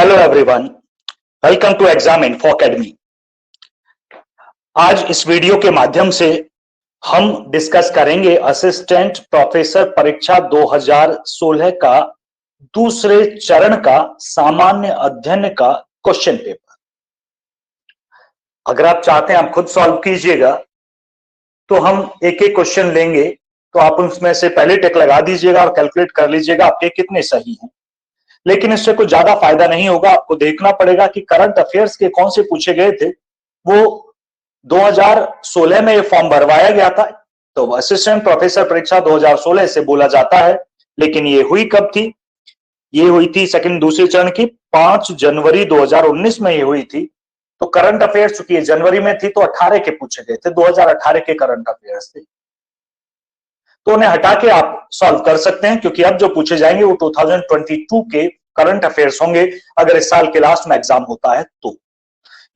Hello everyone, welcome to exam info academy. आज इस video के माध्यम से हम डिस्कस करेंगे असिस्टेंट प्रोफेसर परीक्षा 2016 का दूसरे चरण का सामान्य अध्ययन का क्वेश्चन पेपर। अगर आप चाहते हैं आप खुद सॉल्व कीजिएगा तो हम एक एक क्वेश्चन लेंगे, तो आप उसमें से पहले टिक लगा दीजिएगा और कैलकुलेट कर लीजिएगा आपके कितने सही हैं। लेकिन इससे कुछ ज्यादा फायदा नहीं होगा, आपको देखना पड़ेगा कि करंट अफेयर्स के कौन से पूछे गए थे। वो 2016 में ये फॉर्म भरवाया गया था, तो असिस्टेंट प्रोफेसर परीक्षा 2016 से बोला जाता है। लेकिन ये हुई कब थी? ये हुई थी दूसरे चरण की 5 जनवरी 2019 में ये हुई थी। तो करंट अफेयर्स चूंकि जनवरी में थी तो 18 के पूछे गए थे, 2018 के करंट अफेयर्स थे, तो उन्हें हटा के आप सॉल्व कर सकते हैं, क्योंकि अब जो पूछे जाएंगे वो 2022 के करंट अफेयर्स होंगे। अगर इस साल के लास्ट में एग्जाम होता है तो,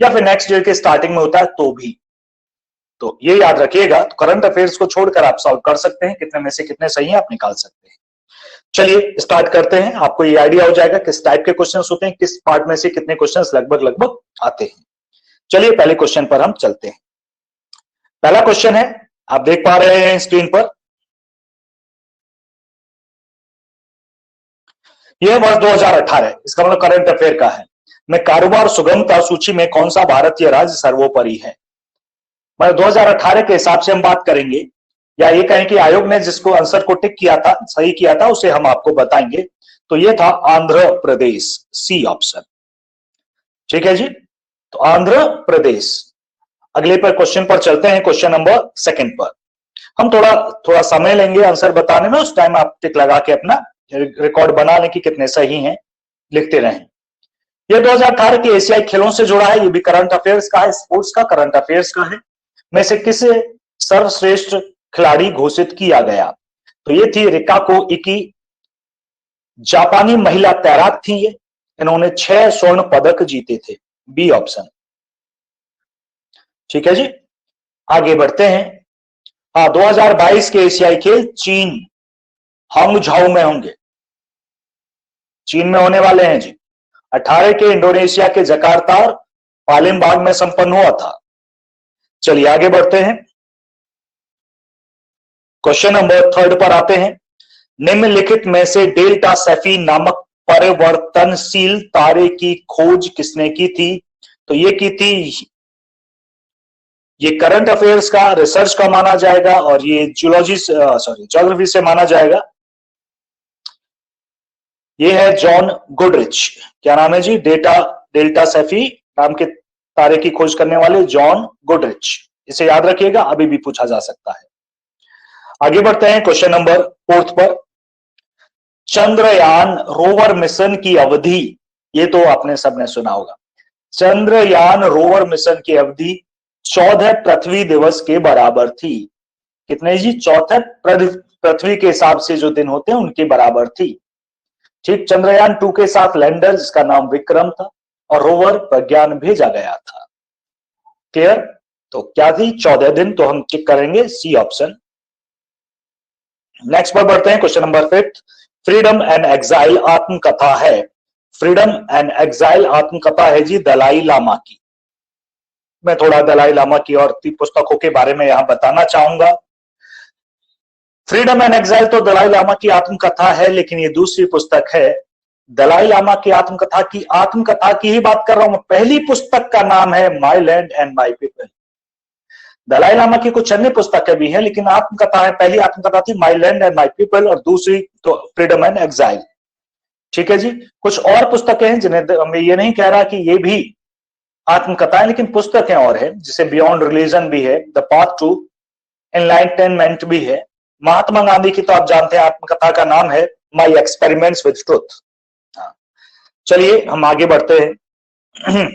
या फिर नेक्स्ट ईयर के स्टार्टिंग में होता है तो भी, तो ये याद रखिएगा। तो करंट अफेयर्स को छोड़कर आप सॉल्व कर सकते हैं, कितने में से कितने सही है आप निकाल सकते हैं। चलिए स्टार्ट करते हैं, आपको ये आइडिया हो जाएगा किस टाइप के क्वेश्चंस होते हैं, किस पार्ट में से कितने क्वेश्चंस लगभग आते हैं। चलिए पहले क्वेश्चन पर हम चलते हैं। पहला क्वेश्चन है, आप देख पा रहे हैं स्क्रीन पर, यह वर्ष 2018, इसका मतलब करंट अफेयर का है। में कारोबार सुगमता सूची में कौन सा भारतीय राज्य सर्वोपरि है? मतलब 2018 के हिसाब से हम बात करेंगे, या ये कहें कि आयोग ने जिसको आंसर को टिक किया था, सही किया था, उसे हम आपको बताएंगे। तो ये था आंध्र प्रदेश, सी ऑप्शन। ठीक है जी, तो आंध्र प्रदेश। अगले पर क्वेश्चन पर चलते हैं, क्वेश्चन नंबर सेकंड पर। हम थोड़ा समय लेंगे आंसर बताने में, उस टाइम आप टिक लगा के अपना रिकॉर्ड बना लें कि कितने सही हैं, लिखते रहें। यह 2018 के एशियाई खेलों से जुड़ा है, ये भी करंट अफेयर्स का है, स्पोर्ट्स का करंट अफेयर्स का है। में से किसे सर्वश्रेष्ठ खिलाड़ी घोषित किया गया? तो ये थी रिकाको इकी, जापानी महिला तैराक थी ये, इन्होंने 6 स्वर्ण पदक जीते थे, बी ऑप्शन। ठीक है जी, आगे बढ़ते हैं। 2022 के एशियाई खेल चीन हांगझाऊ में होंगे, चीन में होने वाले हैं जी। 18 के इंडोनेशिया के जकार्ता और पालेमबांग में संपन्न हुआ था। चलिए आगे बढ़ते हैं, क्वेश्चन नंबर थर्ड पर आते हैं। निम्नलिखित में से डेल्टा सेफी नामक परिवर्तनशील तारे की खोज किसने की थी? तो ये की थी, ये करंट अफेयर्स का रिसर्च का माना जाएगा और ये ज्योग्राफी से माना जाएगा। ये है जॉन गुडरिच, क्या नाम है जी? डेल्टा सेफी नाम के तारे की खोज करने वाले जॉन गुडरिच, इसे याद रखिएगा, अभी भी पूछा जा सकता है। आगे बढ़ते हैं क्वेश्चन नंबर फोर्थ पर। चंद्रयान रोवर मिशन की अवधि, ये तो आपने सबने सुना होगा, चंद्रयान रोवर मिशन की अवधि 14 पृथ्वी दिवस के बराबर थी। कितने जी? 14 पृथ्वी के हिसाब से जो दिन होते हैं उनके बराबर थी। ठीक, चंद्रयान 2 के साथ लैंडर जिसका नाम विक्रम था और रोवर प्रज्ञान भेजा गया था। क्लियर? तो क्या थी? 14 दिन, तो हम टिक करेंगे सी ऑप्शन। नेक्स्ट पर बढ़ते हैं, question number 5। Freedom and exile आत्मकथा है, फ्रीडम एंड एग्जाइल आत्मकथा है जी दलाई लामा की। मैं थोड़ा दलाई लामा की और पुस्तकों के बारे में यहां बताना चाहूंगा। फ्रीडम एंड एग्जाइल तो दलाई लामा की आत्मकथा है, लेकिन ये दूसरी पुस्तक है दलाई लामा की आत्मकथा की ही बात कर रहा हूं। पहली पुस्तक का नाम है my land and my people. Dalai Lama की कुछ अन्य पुस्तकें भी हैं, लेकिन आत्मकथा है, पहली आत्मकथा थी माई लैंड एंड माई पीपल और दूसरी तो फ्रीडम एंड एग्जाइल। ठीक है जी, कुछ और पुस्तकें हैं जिन्हें मैं ये नहीं कह रहा कि ये भी आत्मकथा है, लेकिन पुस्तकें और है, जिसे बियॉन्ड रिलीजन भी है, द पाथ टू एनलाइटनमेंट भी है। महात्मा गांधी की तो आप जानते हैं आत्मकथा का नाम है माई एक्सपेरिमेंट्स विद ट्रुथ। चलिए हम आगे बढ़ते हैं।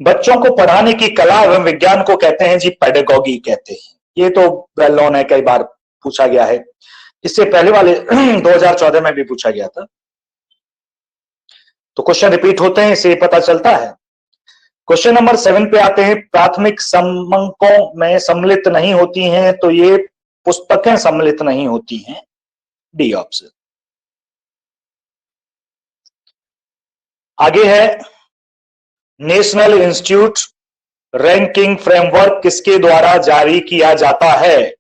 बच्चों को पढ़ाने की कला एवं विज्ञान को कहते हैं जी पेडागॉजी कहते हैं। ये तो वेल नोन है, कई बार पूछा गया है, इससे पहले वाले 2014 में भी पूछा गया था। तो क्वेश्चन रिपीट होते हैं, इससे पता चलता है। क्वेश्चन नंबर 7 पे आते हैं। प्राथमिक समंकों में सम्मिलित नहीं होती हैं, तो ये पुस्तकें सम्मिलित नहीं होती हैं, डी ऑप्शन। आगे है नेशनल इंस्टीट्यूट रैंकिंग फ्रेमवर्क किसके द्वारा जारी किया जाता है?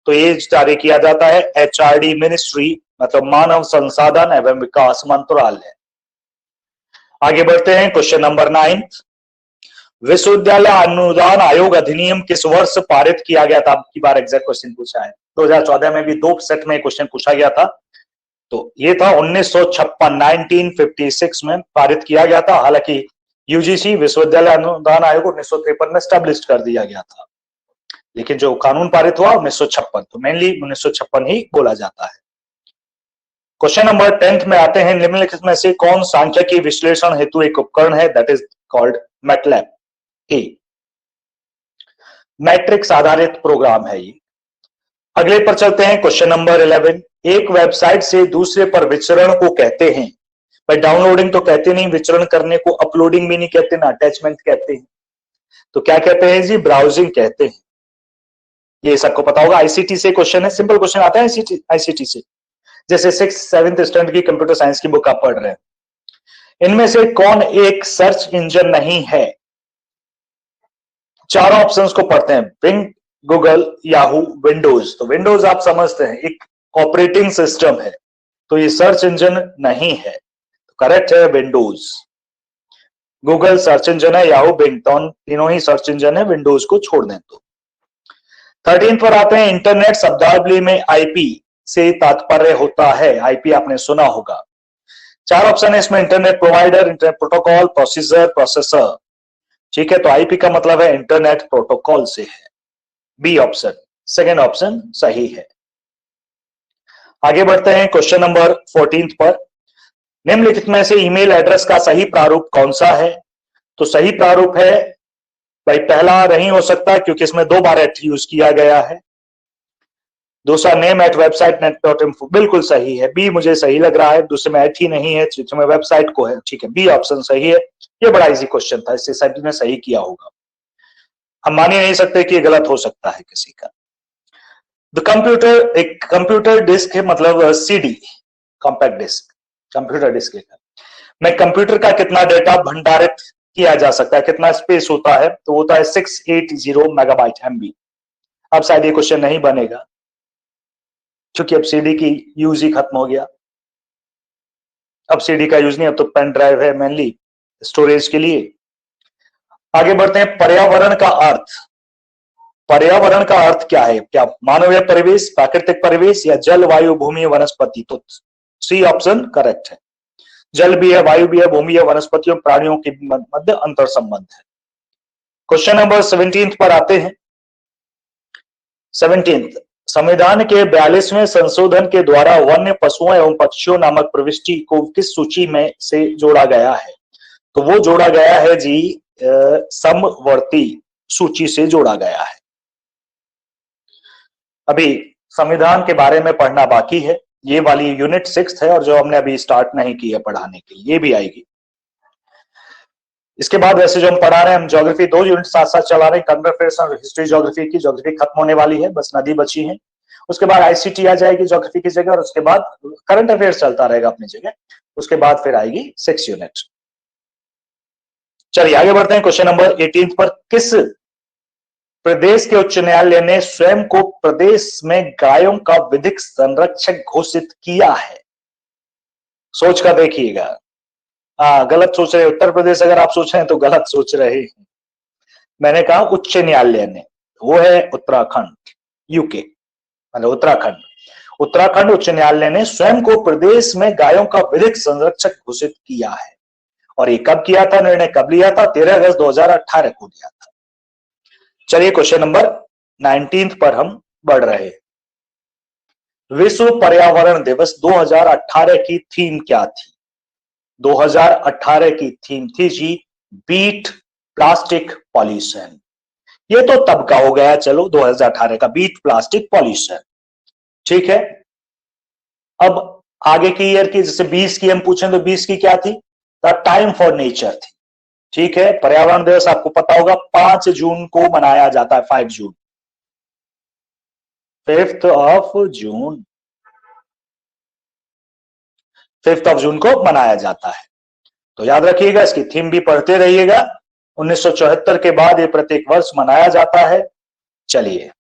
तो ये जारी किया जाता है एचआरडी मिनिस्ट्री, मतलब मानव संसाधन एवं विकास मंत्रालय। आगे बढ़ते हैं, क्वेश्चन नंबर 9, विश्वविद्यालय अनुदान आयोग अधिनियम किस वर्ष पारित किया गया था? अब की बार एग्जैक्ट क्वेश्चन पूछा है, 2014 में भी 2 सेट में क्वेश्चन पूछा गया था। तो ये था 1956 में पारित किया गया था। हालांकि यूजीसी विश्वविद्यालय अनुदान आयोग 1953 में स्टैब्लिश कर दिया गया था, लेकिन जो कानून पारित हुआ 1956, तो मेनली 1956 ही बोला जाता है। क्वेश्चन नंबर 10 में आते हैं, निम्नलिखित में से कौन सांख्यिकी विश्लेषण हेतु एक उपकरण है? That is called MATLAB. Matrix आधारित प्रोग्राम है ये। अगले पर चलते हैं, क्वेश्चन नंबर 11, एक वेबसाइट से दूसरे पर विचरण को कहते हैं। भाई डाउनलोडिंग तो कहते नहीं, विचरण करने को अपलोडिंग भी नहीं कहते ना, अटैचमेंट कहते हैं। तो क्या कहते हैं जी? ब्राउजिंग कहते हैं। ये सबको पता होगा, आईसीटी से क्वेश्चन है, सिंपल क्वेश्चन आता है आईसीटी से, जैसे 6th-7th स्टैंडर्ड की कंप्यूटर साइंस की बुक आप पढ़ रहे हैं। इनमें से कौन एक सर्च इंजन नहीं है? 4 ऑप्शंस को पढ़ते हैं, बिंग, गूगल, याहू, विंडोज। तो विंडोज आप समझते हैं एक ऑपरेटिंग सिस्टम है, तो ये सर्च इंजन नहीं है, तो करेक्ट है विंडोज। गूगल सर्च इंजन है, याहू, बिंग तीनों ही सर्च इंजन है, विंडोज को छोड़ दें तो। 13 पर आते हैं, इंटरनेट शब्दावली में आईपी से तात्पर्य होता है। आईपी आपने सुना होगा। 4 ऑप्शन है इसमें, internet provider, internet protocol, procedure, processor. ठीक है, तो आईपी का मतलब है इंटरनेट प्रोटोकॉल से है, बी ऑप्शन, सेकेंड ऑप्शन सही है। आगे बढ़ते हैं क्वेश्चन नंबर 14 पर, निम्नलिखित में से ईमेल एड्रेस का सही प्रारूप कौन सा है? तो सही प्रारूप है भाई पहला नहीं हो सकता, क्योंकि इसमें 2 बार एट यूज किया गया है। दूसरा name@website.net.info बिल्कुल सही है, बी मुझे सही लग रहा है, दूसरे में एट ही नहीं है, में वेबसाइट को है। ठीक है, बी ऑप्शन सही है। ये बड़ा इजी क्वेश्चन था, इससे सभी ने सही किया होगा, हम मान ही नहीं सकते कि ये गलत हो सकता है किसी का। द कंप्यूटर, एक कंप्यूटर डिस्क है, मतलब CD, compact disk, computer disk में कंप्यूटर का कितना डेटा भंडारित किया जा सकता है, कितना स्पेस होता है? तो होता है 680 मेगाबाइट MB। अब शायद ये क्वेश्चन नहीं बनेगा, क्योंकि अब सीडी की यूज ही खत्म हो गया, अब सीडी का यूज नहीं, अब तो पेन ड्राइव है मेनली स्टोरेज के लिए। आगे बढ़ते हैं, पर्यावरण का अर्थ, पर्यावरण का अर्थ क्या है? क्या मानवीय परिवेश, प्राकृतिक परिवेश, या जल, वायु, भूमि, वनस्पति? तो सी ऑप्शन करेक्ट है, जल भी है, वायु भी है, भूमि है, वनस्पतियों, प्राणियों के मध्य अंतर संबंध है। क्वेश्चन नंबर 17 पर आते हैं। 17, संविधान के 42वें संशोधन के द्वारा वन्य पशुओं एवं पक्षियों नामक प्रविष्टि को किस सूची में से जोड़ा गया है? तो वो जोड़ा गया है जी समवर्ती सूची से जोड़ा गया है। अभी संविधान के बारे में पढ़ना बाकी है, ये वाली यूनिट 6 है, और जो हमने अभी स्टार्ट नहीं की है पढ़ाने के लिए, ये भी आएगी। इसके बाद वैसे जो हम पढ़ा रहे हैं, हम ज्योग्राफी 2 यूनिट साथ साथ चला रहे हैं, करंट अफेयर्स और हिस्ट्री ज्योग्राफी की। ज्योग्राफी खत्म होने वाली है, बस नदी बची है, उसके बाद आईसीटी आ जाएगी ज्योग्राफी की जगह, और उसके बाद करंट अफेयर्स चलता रहेगा अपनी जगह, उसके बाद फिर आएगी 6 यूनिट। चलिए आगे बढ़ते हैं, क्वेश्चन नंबर 18 पर, किस प्रदेश के उच्च न्यायालय ने स्वयं को प्रदेश में गायों का विधिक संरक्षक घोषित किया है? सोच कर देखिएगा। गलत सोच रहे, उत्तर प्रदेश अगर आप सोच रहे हैं तो गलत सोच रहे हैं। मैंने कहा उच्च न्यायालय ने, वो है उत्तराखंड, यूके, मतलब उत्तराखंड। उत्तराखंड उच्च न्यायालय ने स्वयं को प्रदेश में गायों का विधिक संरक्षक घोषित किया है। और ये कब किया था, निर्णय कब लिया था? 13 अगस्त 2018 को लिया था। चलिए क्वेश्चन नंबर 19 पर हम बढ़ रहे हैं। विश्व पर्यावरण दिवस 2018 की थीम क्या थी? 2018 की थीम थी जी बीट प्लास्टिक पॉल्यूशन। ये तो तब का हो गया, चलो 2018 का बीट प्लास्टिक पॉल्यूशन, ठीक है। अब आगे की ईयर की, जैसे 20 की हम पूछें तो 20 की क्या थी? द टाइम फॉर नेचर थी, ठीक है। पर्यावरण दिवस आपको पता होगा 5 जून को मनाया जाता है, 5 जून, 5th of June, 5th of June को मनाया जाता है। तो याद रखिएगा, इसकी थीम भी पढ़ते रहिएगा। 1974 के बाद ये प्रत्येक वर्ष मनाया जाता है। चलिए,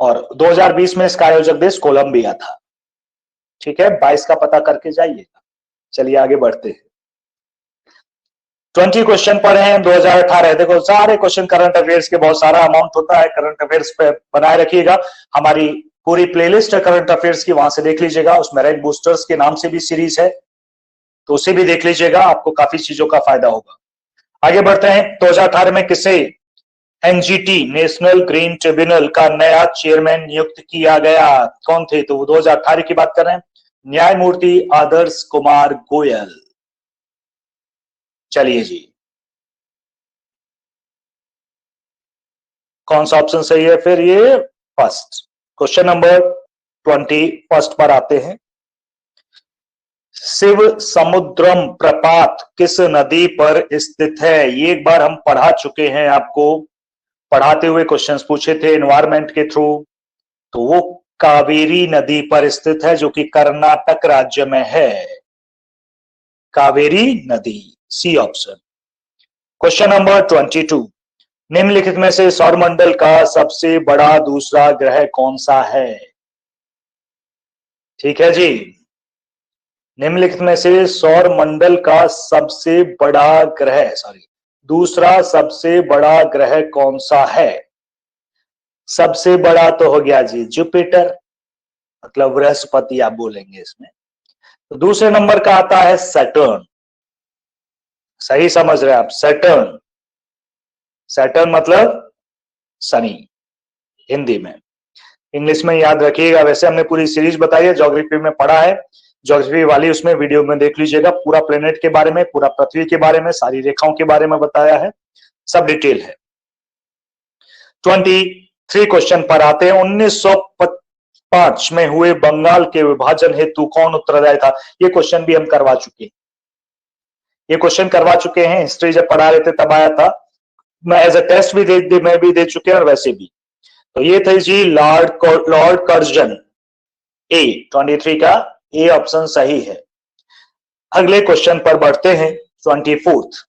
और 2020 में इसका आयोजक देश कोलंबिया था। ठीक है, 22 का पता करके जाइएगा। चलिए आगे बढ़ते हैं। 20 क्वेश्चन पढ़े हैं 2018। देखो सारे क्वेश्चन करंट अफेयर्स के, बहुत सारा अमाउंट होता है करंट अफेयर्स पे, बनाए रखिएगा। हमारी पूरी प्लेलिस्ट है करंट अफेयर्स की, वहां से देख लीजिएगा। उसमें रैंक बूस्टर्स के नाम से भी सीरीज है, तो उसे भी देख लीजिएगा, आपको काफी चीजों का फायदा होगा। आगे बढ़ते हैं। 2018 में किसे एनजीटी नेशनल ग्रीन ट्रिब्यूनल का नया चेयरमैन नियुक्त किया गया? कौन थे? तो 2018 की बात कर रहे हैं, न्यायमूर्ति आदर्श कुमार गोयल। चलिए जी, कौन सा ऑप्शन सही है फिर? ये फर्स्ट। क्वेश्चन नंबर 21 पर आते हैं। शिव समुद्रम प्रपात किस नदी पर स्थित है? ये एक बार हम पढ़ा चुके हैं, आपको पढ़ाते हुए क्वेश्चंस पूछे थे एनवायरमेंट के थ्रू। तो वो कावेरी नदी पर स्थित है, जो कि कर्नाटक राज्य में है। कावेरी नदी, सी ऑप्शन। Question number 22। निम्नलिखित में से सौरमंडल का सबसे बड़ा दूसरा ग्रह कौन सा है? ठीक है जी, निम्नलिखित में से सौरमंडल का सबसे बड़ा ग्रह, दूसरा सबसे बड़ा ग्रह कौन सा है? सबसे बड़ा तो हो गया जी जुपिटर, मतलब बृहस्पति आप बोलेंगे इसमें। तो दूसरे नंबर का आता है सैटर्न। सही समझ रहे हैं आप? सैटर्न, सैटर्न मतलब शनि हिंदी में। इंग्लिश में याद रखिएगा। वैसे हमने पूरी सीरीज बताई है, ज्योग्राफी में पढ़ा है, ज्योग्राफी वाली उसमें वीडियो में देख लीजिएगा। पूरा प्लेनेट के बारे में, पूरा पृथ्वी के बारे में, सारी रेखाओं के बारे में बताया है, सब डिटेल है। 23 क्वेश्चन पर आते हैं। 1905 में हुए बंगाल के विभाजन हेतु कौन उत्तरदायी था? ये क्वेश्चन भी हम करवा चुके हैं, ये क्वेश्चन करवा चुके हैं। हिस्ट्री जब पढ़ा रहे थे तब आया था, मैं एज अ टेस्ट भी दे चुके हैं और वैसे भी। तो ये थे जी लॉर्ड कर्जन। ए 23 का ए ऑप्शन सही है। अगले क्वेश्चन पर बढ़ते हैं। 24।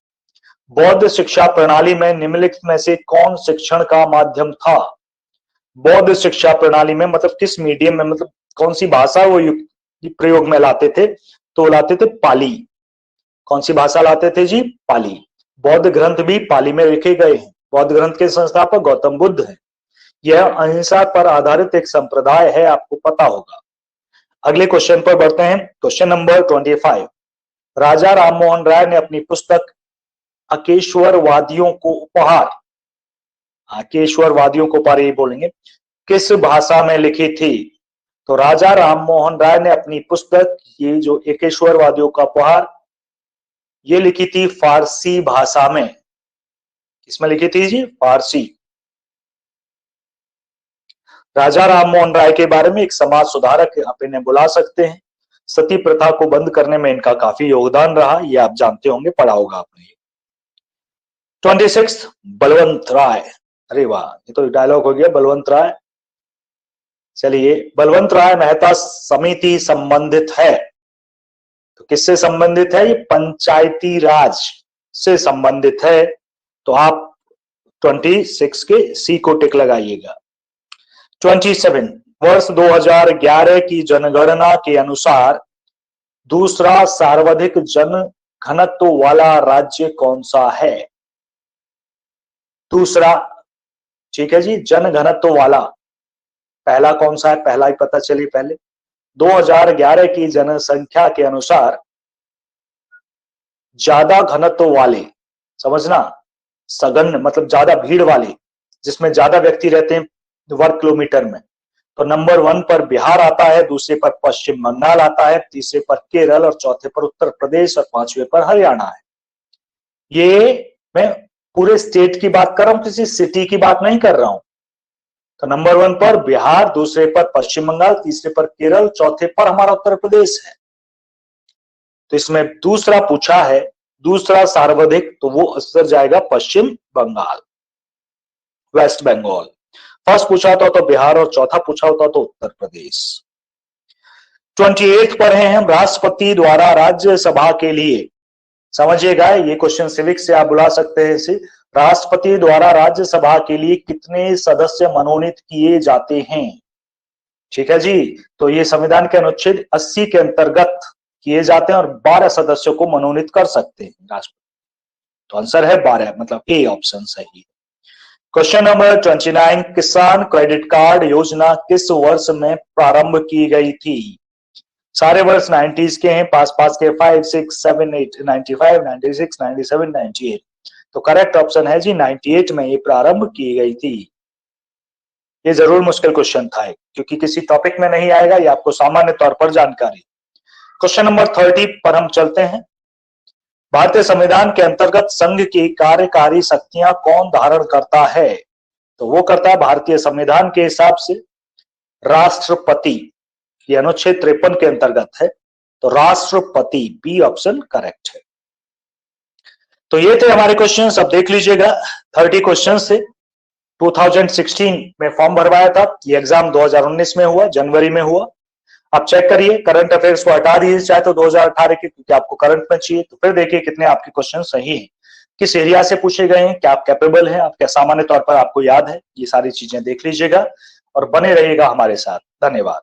बौद्ध शिक्षा प्रणाली में निम्नलिखित में से कौन शिक्षण का माध्यम था? बौद्ध शिक्षा प्रणाली में मतलब किस मीडियम में, मतलब कौन सी भाषा वो प्रयोग में लाते थे? तो लाते थे पाली। कौन सी भाषा लाते थे जी? पाली। बौद्ध ग्रंथ भी पाली में लिखे गए हैं। बौद्ध ग्रंथ के संस्थापक गौतम बुद्ध हैं। यह अहिंसा पर आधारित एक संप्रदाय है, आपको पता होगा। अगले क्वेश्चन पर बढ़ते हैं। Question number 25। राजा राममोहन राय ने अपनी पुस्तक अकेश्वरवादियों को उपहार, अकेश्वरवादियों को उपहार ये बोलेंगे, किस भाषा में लिखी थी? तो राजा राममोहन राय ने अपनी पुस्तक, ये जो एकेश्वरवादियों का उपहार, ये लिखी थी फारसी भाषा में। किसमें लिखी थी जी? फारसी। राजा राममोहन राय के बारे में एक समाज सुधारक आप इन्हें बुला सकते हैं। सती प्रथा को बंद करने में इनका काफी योगदान रहा, ये आप जानते होंगे, पढ़ा होगा आपने। 26 बलवंत राय। अरे वाह, ये तो डायलॉग हो गया, बलवंत राय। चलिए, बलवंत राय मेहता समिति संबंधित है, तो किससे संबंधित है? ये पंचायती राज से संबंधित है। तो आप 26 के सी को टिक लगाइएगा। 27 वर्ष 2011 की जनगणना के अनुसार दूसरा सर्वाधिक जन घनत्व वाला राज्य कौन सा है? दूसरा, ठीक है जी, जन घनत्व वाला। पहला कौन सा है? पहला ही पता चलिए पहले। 2011 की जनसंख्या के अनुसार ज्यादा घनत्व वाले, समझना, सघन मतलब ज्यादा भीड़ वाले, जिसमें ज्यादा व्यक्ति रहते हैं वर्ग किलोमीटर में। तो नंबर 1 पर बिहार आता है, दूसरे पर पश्चिम बंगाल आता है, तीसरे पर केरल और चौथे पर उत्तर प्रदेश और पांचवें पर हरियाणा है। ये मैं पूरे स्टेट की बात कर रहा हूं, किसी सिटी की बात नहीं कर रहा हूं। तो नंबर 1 पर बिहार, दूसरे पर पश्चिम बंगाल, तीसरे पर केरल, चौथे पर हमारा उत्तर प्रदेश है। तो इसमें दूसरा पूछा है, दूसरा सर्वाधिक, तो वो असर जाएगा पश्चिम बंगाल, वेस्ट बंगाल। फर्स्ट पूछा होता तो बिहार और चौथा पूछा होता तो उत्तर प्रदेश। 28 पर हैं हम। राष्ट्रपति द्वारा राज्यसभा के लिए समझिएगा, ये क्वेश्चन सिविक्स से आप बुला सकते हैं इसे। राष्ट्रपति द्वारा राज्यसभा के लिए कितने सदस्य मनोनीत किए जाते हैं? ठीक है जी, तो ये संविधान के अनुच्छेद 80 के अंतर्गत किए जाते हैं और 12 सदस्यों को मनोनीत कर सकते हैं राष्ट्रपति। तो आंसर है 12, मतलब ए ऑप्शन सही है। क्वेश्चन नंबर 29, किसान क्रेडिट कार्ड योजना किस वर्ष में प्रारंभ की गई थी? सारे वर्ष 90s के हैं, पास के 5, 6, 7, 8, 95, 96, 97, 98। तो करेक्ट ऑप्शन है जी 98 में ये प्रारंभ की गई थी। ये जरूर मुश्किल क्वेश्चन था क्योंकि किसी टॉपिक में नहीं आएगा, ये आपको सामान्य तौर पर जानकारी। क्वेश्चन नंबर 30 पर हम चलते हैं। भारतीय संविधान के अंतर्गत संघ की कार्यकारी शक्तियां कौन धारण करता है? तो वो करता है भारतीय संविधान के हिसाब से राष्ट्रपति। ये अनुच्छेद 53 के अंतर्गत है, तो राष्ट्रपति, बी ऑप्शन करेक्ट है। तो ये थे हमारे क्वेश्चंस। अब देख लीजिएगा 30 क्वेश्चन से 2016 में फॉर्म भरवाया था, ये एग्जाम 2019 में हुआ, जनवरी में हुआ। आप चेक करिए, करंट अफेयर्स को हटा दीजिए चाहे तो 2018 के, क्योंकि आपको करंट में चाहिए। तो फिर देखिए कितने आपके क्वेश्चन सही हैं, किस एरिया से पूछे गए हैं, क्या आप कैपेबल हैं, आप क्या सामान्य तौर पर आपको याद है, ये सारी चीजें देख लीजिएगा और बने रहिएगा हमारे साथ। धन्यवाद।